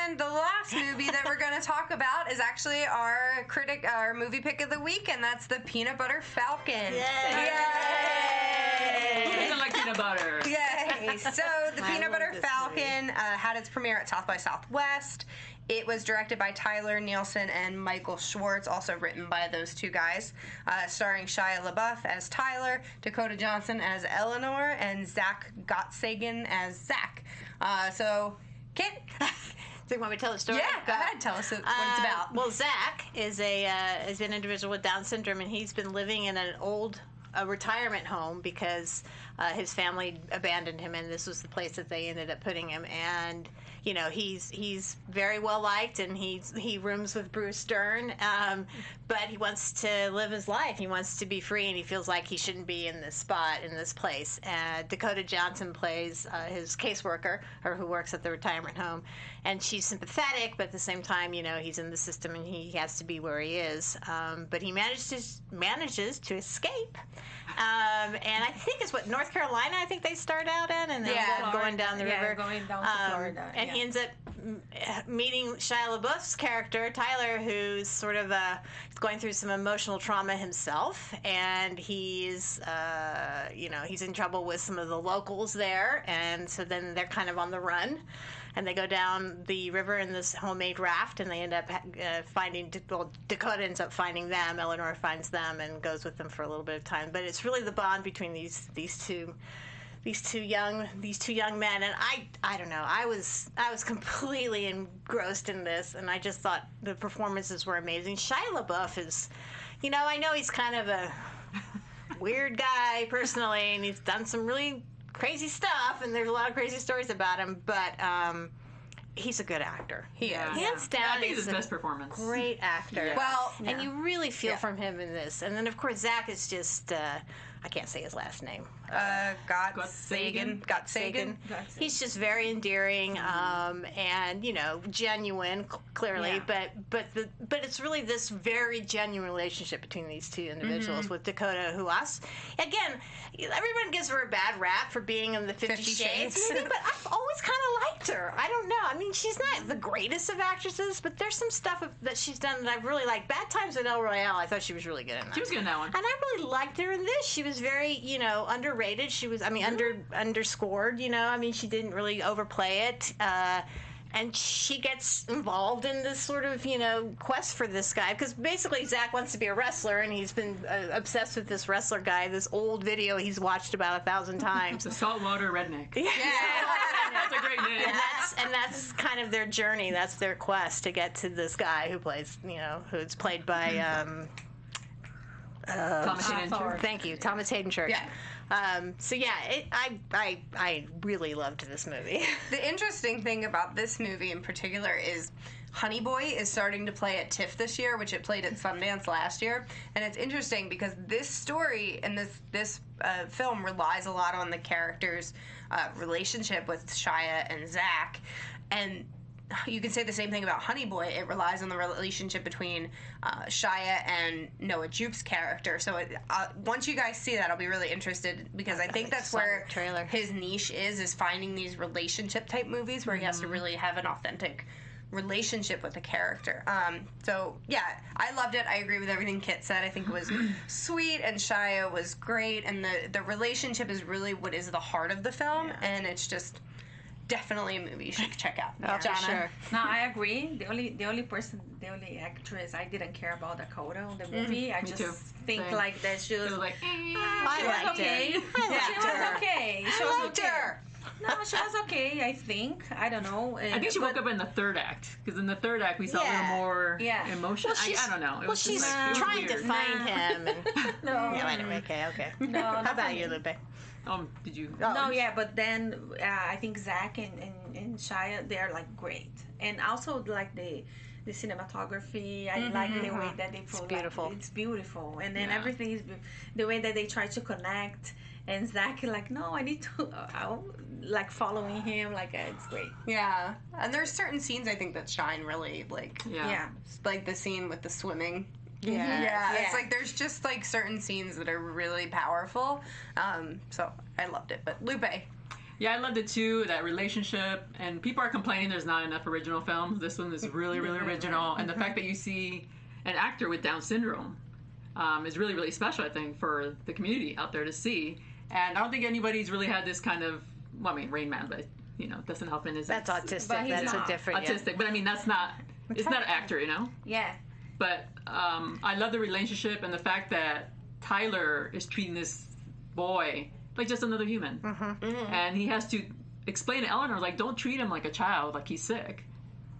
And the last movie that we're going to talk about is actually our movie pick of the week, and that's the Peanut Butter Falcon. Yay! Who doesn't like peanut butter? Yay! So the Peanut Butter Falcon had its premiere at South by Southwest. It was directed by Tyler Nielsen and Michael Schwartz, also written by those two guys, starring Shia LaBeouf as Tyler, Dakota Johnson as Eleanor, and Zach Gottsagen as Zach. So, Kit? Do you want me to tell the story? Yeah, go ahead. Tell us what it's about. Well, Zach is an individual with Down syndrome, and he's been living in an old retirement home because his family abandoned him, and this was the place that they ended up putting him. And you know, he's very well liked, and he rooms with Bruce Dern, but he wants to live his life. He wants to be free, and he feels like he shouldn't be in this spot, in this place. Dakota Johnson plays his caseworker, or who works at the retirement home, and she's sympathetic, but at the same time, you know, he's in the system and he has to be where he is. But he manages to escape. And I think it's North Carolina, I think they start out in, and then end up going down the river. Going down to Florida. And he ends up meeting Shia LaBeouf's character, Tyler, who's sort of going through some emotional trauma himself, and he's he's in trouble with some of the locals there, and so then they're kind of on the run. And they go down the river in this homemade raft, and they end up finding. Well, Dakota ends up finding them. Eleanor finds them and goes with them for a little bit of time. But it's really the bond between these two young men. And I don't know. I was completely engrossed in this, and I just thought the performances were amazing. Shia LaBeouf is, you know, I know he's kind of a weird guy personally, and he's done some really crazy stuff, and there's a lot of crazy stories about him, but he's a good actor. He is. Hands down, I think it's his best performance. Great actor. Yeah. Well, and you really feel from him in this. And then, of course, Zach is just, I can't say his last name. Gottsagen. He's just very endearing, and, you know, genuine, clearly, but it's really this very genuine relationship between these two individuals, with Dakota, who again, everyone gives her a bad rap for being in the 50 Shades maybe, but I've always kind of liked her. I don't know. I mean, she's not the greatest of actresses, but there's some stuff that she's done that I've really liked. Bad Times at El Royale, I thought she was really good in that. She was good in that one. And I really liked her in this. She was very, you know, underrated. She was, I mean, underscored, you know. I mean, she didn't really overplay it. And she gets involved in this sort of, you know, quest for this guy. Because basically Zach wants to be a wrestler, and he's been obsessed with this wrestler guy, this old video he's watched about 1,000 times. The saltwater redneck. Yeah. That's a great name. And that's kind of their journey. That's their quest to get to this guy who plays, you know, who's played by Thomas Hayden Church. Thank you, Thomas Hayden Church. Yeah. So yeah, I really loved this movie. The interesting thing about this movie in particular is Honey Boy is starting to play at TIFF this year, which it played at Sundance last year. And it's interesting because this story and this film relies a lot on the characters' relationship with Shia and Zach. And you can say the same thing about Honey Boy. It relies on the relationship between Shia and Noah Jupe's character. So once you guys see that, I'll be really interested, because I think that's where his niche is finding these relationship type movies where he has to really have an authentic relationship with the character. So yeah, I loved it. I agree with everything Kit said. I think it was sweet, and Shia was great, and the relationship is really what is the heart of the film, and it's just definitely a movie you should check out. Jana? Sure. No, I agree. The only actress I didn't care about Dakota on the movie. I just think Same. like that she was like, I liked okay. her. She was okay. She was liked okay. her. No, she was okay, I think. I don't know. I think she woke up in the third act, because in the third act we saw a little more emotion. Well, I don't know. It was she's just like, it was trying weird. to find him. And, No. yeah, anyway, okay. No, How about you, Lupe? Did you? No, yeah, but then I think Zach and Shia, they're like great, and also like the cinematography. I like the way that they put. It's beautiful. Like, it's beautiful, and then everything is the way that they try to connect. And Zach is like, no, I need to, following him. Like, it's great. Yeah, and there's certain scenes I think that shine really, like, like the scene with the swimming. Yeah. It's like there's just like certain scenes that are really powerful. So I loved it. But Lupe. Yeah, I loved it too, that relationship. And people are complaining there's not enough original films. This one is really, really original. And the fact that you see an actor with Down syndrome is really, really special, I think, for the community out there to see. And I don't think anybody's really had this kind of, well, I mean, Rain Man, but, you know, Dustin Hoffman is... That's autistic. That's a different... Autistic, but I mean, that's not... It's not an actor, you know? Yeah. But I love the relationship and the fact that Tyler is treating this boy like just another human. And he has to explain to Eleanor, like, don't treat him like a child, like he's sick.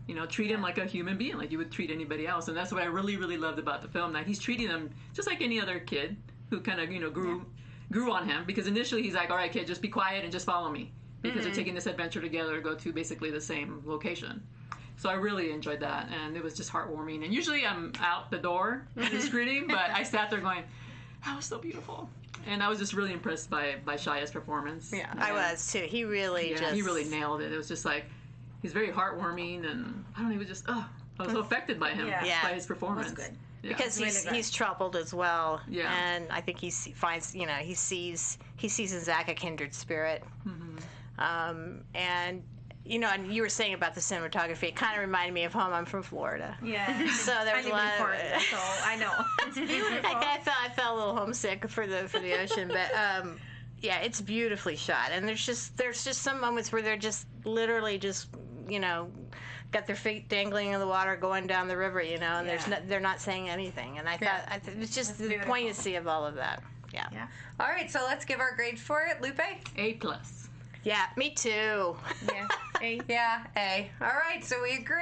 You know, treat him like a human being, like you would treat anybody else. And that's what I really, really loved about the film, that he's treating them just like any other kid who kind of, you know, grew on him. Because initially he's like, all right, kid, just be quiet and just follow me. Because they're taking this adventure together to go to basically the same location. So I really enjoed that, and it was just heartwarming. And usually I'm out the door in the screening, but I sat there going, that was so beautiful. And I was just really impressed by Shia's performance. Yeah, I was too. He really he really nailed it. It was just like, he's very heartwarming, and I don't know, he was just, I was so affected by him, by his performance. That's good. Yeah. Because he's troubled as well, and I think he finds, you know, he sees in Zach a kindred spirit, and you know, and you were saying about the cinematography, it kind of reminded me of home. I'm from Florida. Yeah. So there was a lot of it. So I know. It's beautiful. I felt a little homesick for the ocean, but yeah, it's beautifully shot, and there's just some moments where they're just literally just, you know, got their feet dangling in the water going down the river, you know, and they're not saying anything, and I thought it's just the poignancy of all of that. Yeah. All right, so let's give our grade for it. Lupe? A+. Yeah, me too. Yeah. A. Yeah, A. All right, so we agree.